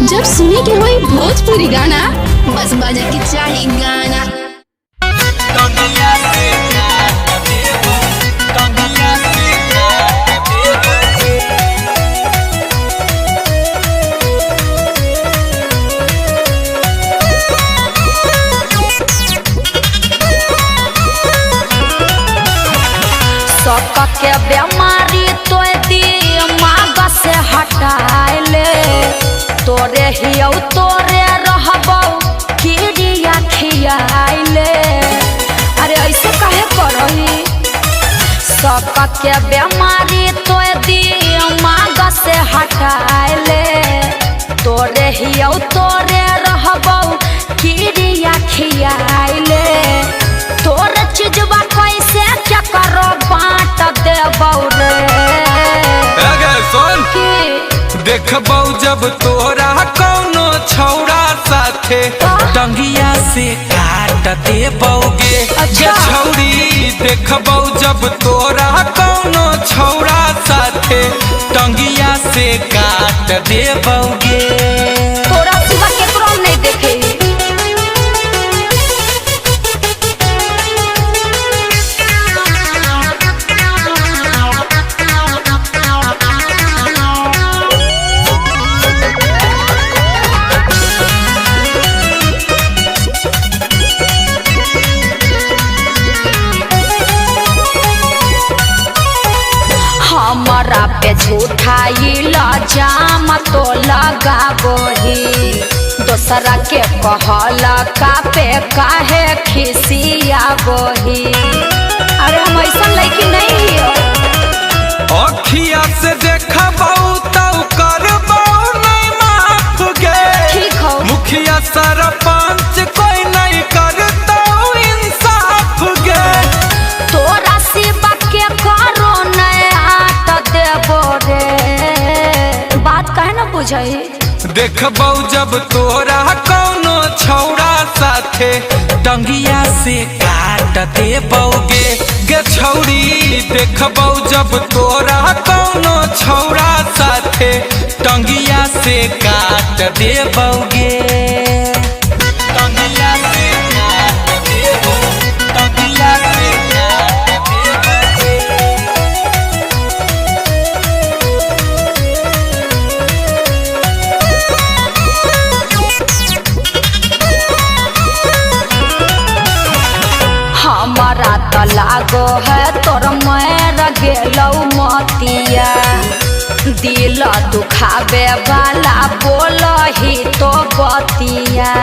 जब सुने के होई भोजपुरी गाना, बस बजे के चाही गाना। सबका के बीमारी तो दिमाग से हटाइले, तोरे हियौ तोरे रहबौ कीड़िया खियाइले। अरे ऐसे काहे करही? सबका के बीमारी तो दिमाग से हटाइले, तोरे हियौ तोरे रहबौ कीड़िया खियाइले। तोरे चीजवा कैसे क्या करो बाँट देबौ रे? देखबौ जब तोरा कौनो छौड़ा साथे टंगिया से काट देबौगे। अच्छा। छौड़ी देखबौ जब तोरा कौनो छौड़ा साथे टंगिया से काट देबौगे। तोरा सिवा केकरो नहीं देखे। हमारा पे झूठा इल्जाम तो लगाबोही, दोसरा के कहला का पे काहे खिसियाबोही। अरे हम ऐसा लड़की नहीं हियो। अखिया से देखबौ तौ करबौ नहीं माफ गे। ठीक हो। मुखिया सरपंच कोई नहीं करतौ इंसाफ गे। तोरा सिवा के करो नहीं आट देबो रे। बात काहे न बुझही? देखबौ जब तोरा कौनो छौड़ा साथे टंगिया से काट देबौगे। गे छौड़ी देखबौ जब तोरा कौनो छौड़ा साथे टंगिया से काट देबौगे। टंगिया से काट देबौ, टंगिया से काट देबौगे। हमारा तो लागो है तोर मैर गेलौ मतिया, दिल दुखावे वाला बोलही तो बतिया।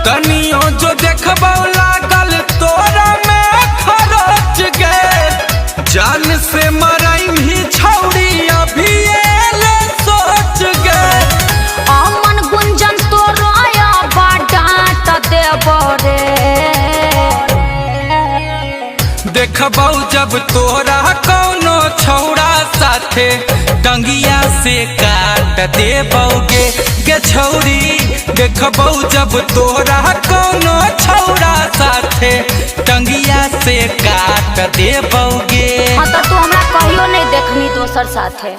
तनियो जो देखबौ लागल तोरा में खरोच गे। जान से मरई भी छौड़ी अभी एले सोच गे। अमन गुंजन तो रोया डांट देबो रे। देखबौ जब तोरा कौनो छौड़ा साथे टंगिया से काट देबौगे। गे छौड़ी देखबौ जब तोरा कौनो छौड़ा साथे टंगिया से काट देबौगे। हाँ तो तू हमरा कहियो नहीं देखनी दोसर साथे।